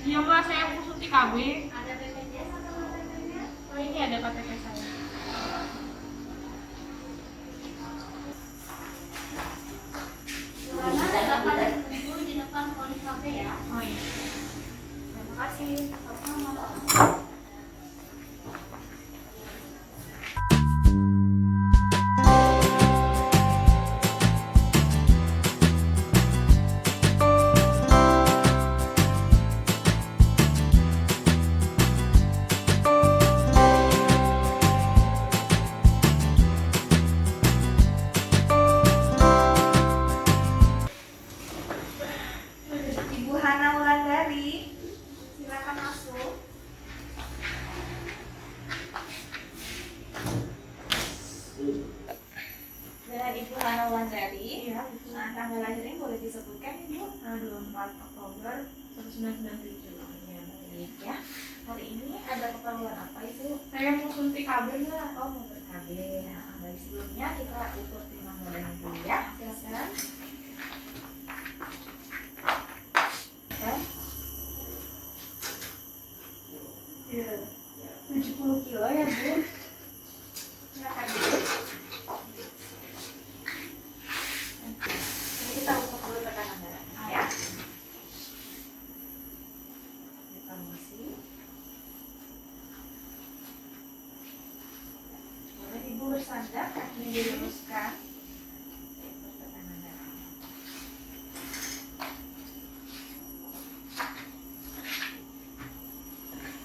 Iya mbak, saya mau suntik KB. Oh ini ada KTP saya. Karena ada pada kumpul di depan Polis Cafe ya. Oh iya. Terima kasih. Sama-sama. Ibu Hana Wulandari, silakan masuk. Dengan Ibu Hana Wulandari, Iya. tanggal lahirnya boleh disebutkan Ibu? 24 Oktober 1997. Ya, baik ya. Hari ini ada keperluan apa Ibu? Saya mau suntik KB mbak. Oh, mau ber-KB. Nah, baik, sebelumnya kita ukur timah badannya dulu ya. Silakan. Ya. Iya. 70 kilo ya Bu. Silakan Bu. Ini kita ukur dulu tekanan darahnya ya. Kita masih. Boleh Ibu bersandar, kakinya diluruskan. Ukur tekanan darahnya.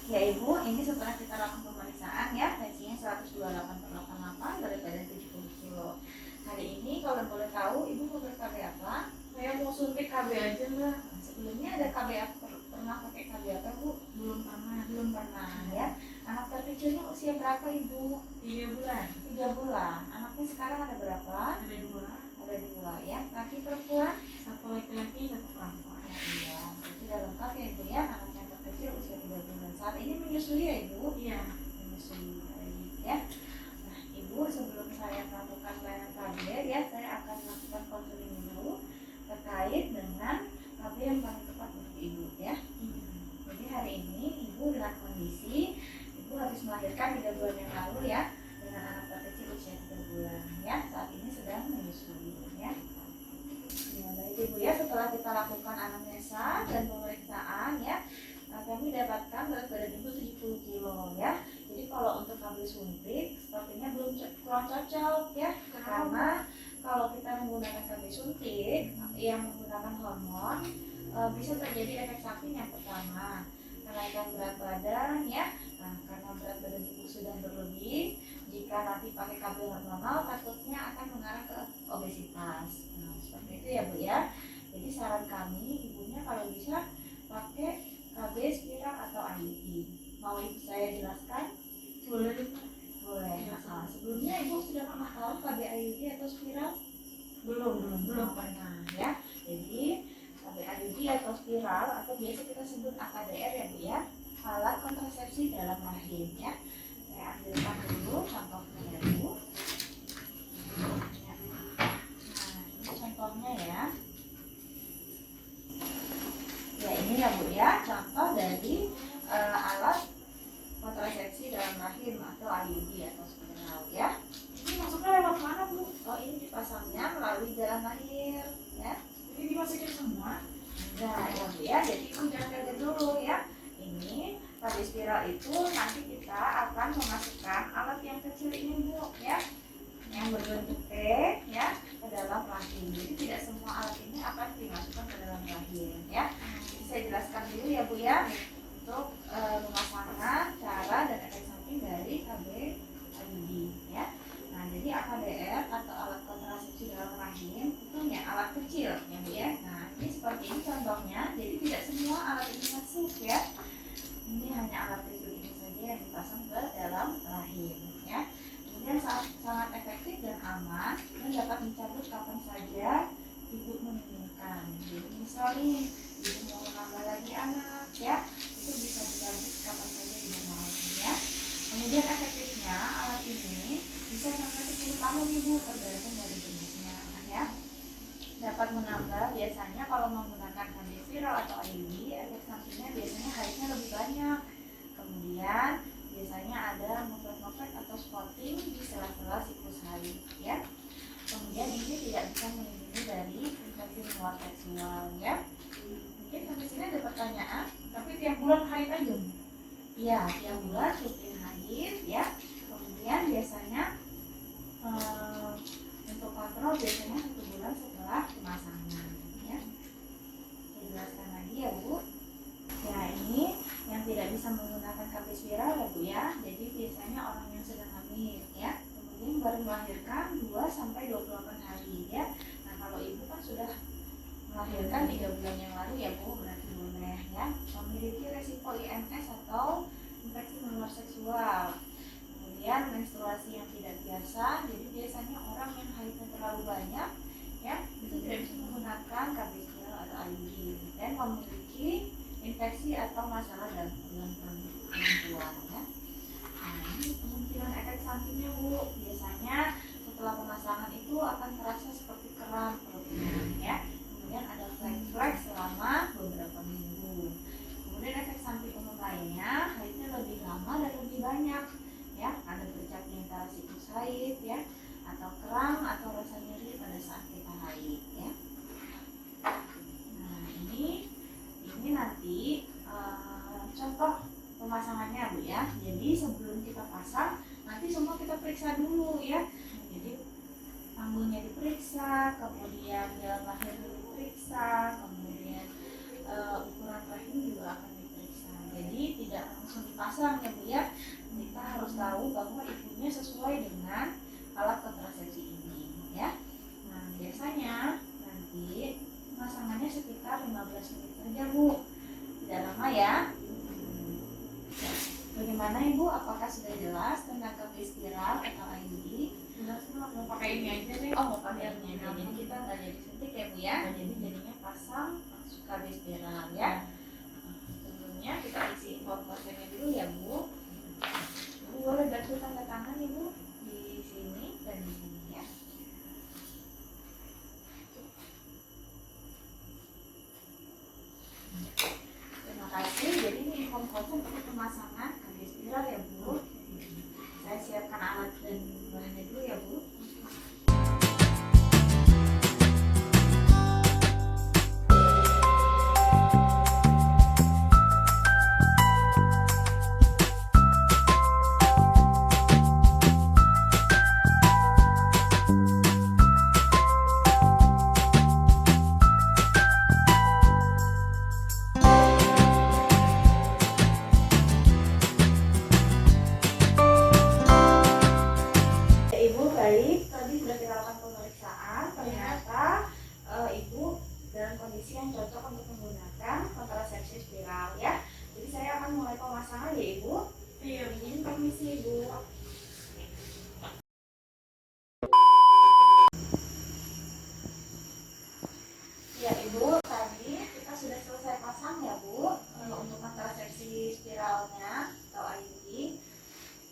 Ya Ibu, ini setelah kita lakukan pemeriksaan ya, tensinya 128/88 berat badan 70 kilo. Hari ini kalau boleh tahu Ibu mau ber-KB apa? Saya mau suntik KB aja mbak. Nah, sebelumnya ada KB pernah pakai KB apa Bu? Belum pernah. Belum pernah ya. Anak terkecilnya usia berapa Ibu? 3 bulan. 3 bulan. Anaknya sekarang ada berapa? Ada 2. Ada 2 ya. Laki perempuan? Satu laki-laki, satu perempuan. Iya. Sudah lengkap ya Ibu ya. Anak yang terkecil usia 3 bulan. Saat ini menyusui ya Ibu? Iya. Menyusui ya. Nah Ibu, sebelum saya melakukan pelayanan KB ya, saya akan melakukan konseling dulu terkait dengan KB yang paling tepat untuk Ibu ya. Jadi hari ini Ibu dengan kondisi Ibu habis melahirkan 3 bulan yang lalu ya, dengan anak terkecil usia 3 bulan ya, saat ini sedang menyusui ya. Ya baik Ibu ya, setelah kita lakukan anamnesa dan pemeriksaan ya, kami dapatkan berat badan Ibu 70 kilo ya. Jadi kalau untuk KB suntik sepertinya belum kurang cocok ya, karena kalau kita menggunakan KB suntik yang menggunakan hormon bisa terjadi efek samping. Yang pertama, kenaikan berat badan ya. Nah, karena berat badan Ibu sudah berlebih, jika nanti pakai KB hormonal takutnya akan mengarah ke obesitas. Nah, seperti itu ya Bu ya. Jadi saran kami ibunya kalau bisa pakai KB spiral atau IUD. Mau Ibu saya jelaskan? Boleh deh mbak. Boleh. Nah, sebelumnya Ibu sudah pernah tahu KB IUD atau spiral? Belum pernah ya. Jadi KB IUD atau spiral atau biasa kita sebut AKDR ya Bu ya, alat kontrasepsi dalam rahim ya. Saya ambilkan dulu contohnya ya Bu. Ya. Nah, ini contohnya ya. Ya ini ya Bu ya, contoh dari alat kontrasepsi dalam rahim atau IUD atau spiral ya. Ini masuknya lewat mana bu? Oh ini dipasangnya melalui jalan lahir ya. Ini dimasukin semua. Nah ya Bu ya, jadi Ibu jangan kaget dulu ya. Ini tali spiral itu nanti kita akan memasukkan alat yang kecil ini Bu ya, yang berbentuk T ya, ke dalam rahim. Jadi tidak semua alat ini akan dimasukkan ke dalam rahim ya. Jadi saya jelaskan dulu ya Bu ya, untuk pemasangan, cara dan efek samping dari KB IUD ya. Nah jadi AKDR atau alat kontrasepsi dalam rahim itu ya alat kecil ya Bu ya. Nah ini seperti ini contohnya, jadi tidak semua alat ini masuk ya. Ini hanya alat kecil ini saja yang dipasang ke dalam rahim ya. Kemudian sangat efektif dan aman dan dapat dicabut kapan saja Ibu menginginkan. Jadi misalnya Ibu mau menambah lagi anak ya, itu bisa dicabut kapan saja Ibu mau ya. Kemudian efektifnya alat ini bisa sampai 10 tahun Ibu, tergantung dari jenisnya ya. Dapat menambah biasanya kalau menggunakan KB spiral atau IUD, efek sampingnya biasanya Iya, tiap bulan rutin haid ya. Kemudian biasanya untuk kontrol biasanya 1 bulan setelah pemasangan ya. Dijelaskan lagi ya Bu. Ya, ini yang tidak bisa menggunakan KB spiral ya Bu ya. Jadi biasanya orang yang sedang hamil ya, kemudian baru melahirkan 2 sampai 28 hari ya. Nah, kalau ibu kan sudah melahirkan 3 bulan yang lalu ya Bu, berarti boleh ya. Memiliki resiko IMS atau infeksi menular seksual. Kemudian menstruasi yang tidak biasa, jadi biasanya orang yang haidnya terlalu banyak ya, itu tidak bisa menggunakan KB spiral atau IUD, dan memiliki infeksi atau masalah dalam perempuan ya. Nah, ini kemungkinan efek sampingnya Bu, biasanya setelah pemasangan itu akan terasa seperti kram perutnya ya. Kemudian ada flek-flek selama beberapa minggu. Kemudian efek samping umum lainnya, haidnya lebih lama dan lebih banyak ya. Ada bercaknya antara siklus haid ya, atau kram atau rasa nyeri pada saat kita haid ya. Nah, ini nanti contoh pemasangannya Bu ya. Jadi sebelum kita pasang, nanti semua kita periksa dulu ya. Jadi panggulnya diperiksa, kemudian dalam lahir diperiksa, kemudian ukuran rahim juga akan diperiksa. Jadi tidak langsung dipasang ya Bu ya. Kita harus tahu bahwa ibunya sesuai dengan alat kontrasepsi ini ya. Nah, biasanya nanti pemasangannya sekitar 15 menit saja Bu, tidak lama ya. Bagaimana Ibu? Apakah sudah jelas tentang KB spiral atau IUD? Jelas mau pakai ini aja deh. Oh, mau pakai ini aja. Jadi kita nggak jadi suntik ya Bu ya. Jadi jadinya pasang langsung KB spiral ya. Sebelumnya kita isi informasinya dulu ya Bu. Ibu boleh bantu tanda tangan Ibu di sini dan di sini ya. Terima kasih. Jadi ini info konsen untuk pemasangan KB spiral ya Bu. Saya siapkan alat dan bahannya dulu ya Bu. Ibu baik, tadi sudah kita lakukan pemeriksaan, ternyata Ibu dalam kondisi yang cocok untuk menggunakan kontrasepsi spiral ya. Jadi saya akan mulai pemasangan ya Ibu. Iya. Izin permisi Ibu. Ya Ibu, tadi kita sudah selesai pasang ya Bu untuk kontrasepsi spiralnya atau IUD.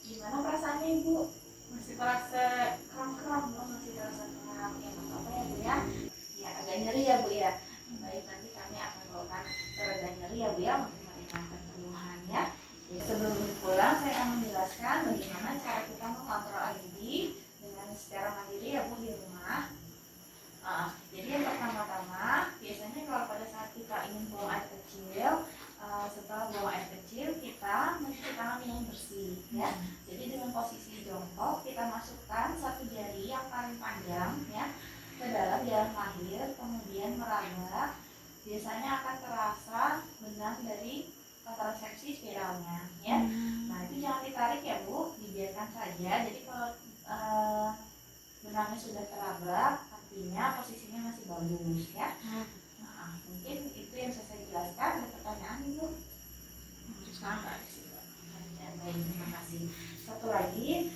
Gimana perasaannya Ibu? Masih terasa Kram-kram, masih terasa kram ya, apa ya Bu ya? Ya agak nyeri ya Bu ya. Baik, nanti kami akan bawakan tereda nyeri ya Bu ya untuk meringankan keluhan ya. Sebelum pulang saya akan menjelaskan bagaimana cara kita mengontrol IUD dengan secara mandiri ya Bu di rumah. Jadi yang pertama-tama biasanya kalau pada saat kita ingin buang air kecil, setelah buang air kecil kita mencuci tangan dengan bersih ya. Jadi dengan posisi jongkok kita masukkan satu jari yang paling panjang ya ke dalam jalan lahir, kemudian meraba. Biasanya akan terasa benang dari kontrasepsi spiralnya ya. Nah, itu jangan ditarik ya Bu, dibiarkan saja. Jadi kalau benangnya sudah teraba, artinya posisinya masih bagus ya. Nah, mungkin itu yang saya jelaskan. Ada pertanyaan Ibu? sangat. Ya, baik, terima kasih. Satu lagi,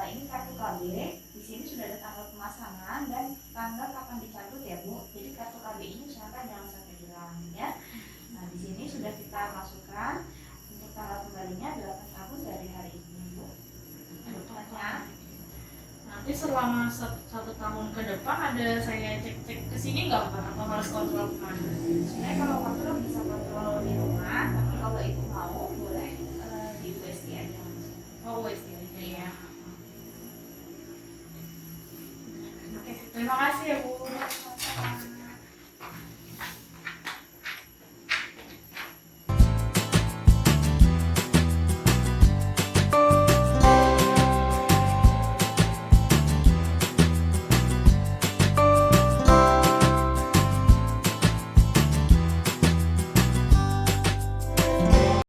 ini kartu KB. Di sini sudah ada tanggal pemasangan dan tanggal kapan dicabut ya Bu. Jadi kartu KB ini usahakan jangan sampai hilang ya. Nah, di sini sudah kita masukkan untuk tanggal kembalinya 8 tahun dari hari ini Bu. Ada pertanyaan? Nanti selama 1 tahun ke depan ada saya cek-cek ke sini nggak Pak? Atau harus kontrol kemana? Sebenarnya kalau waktu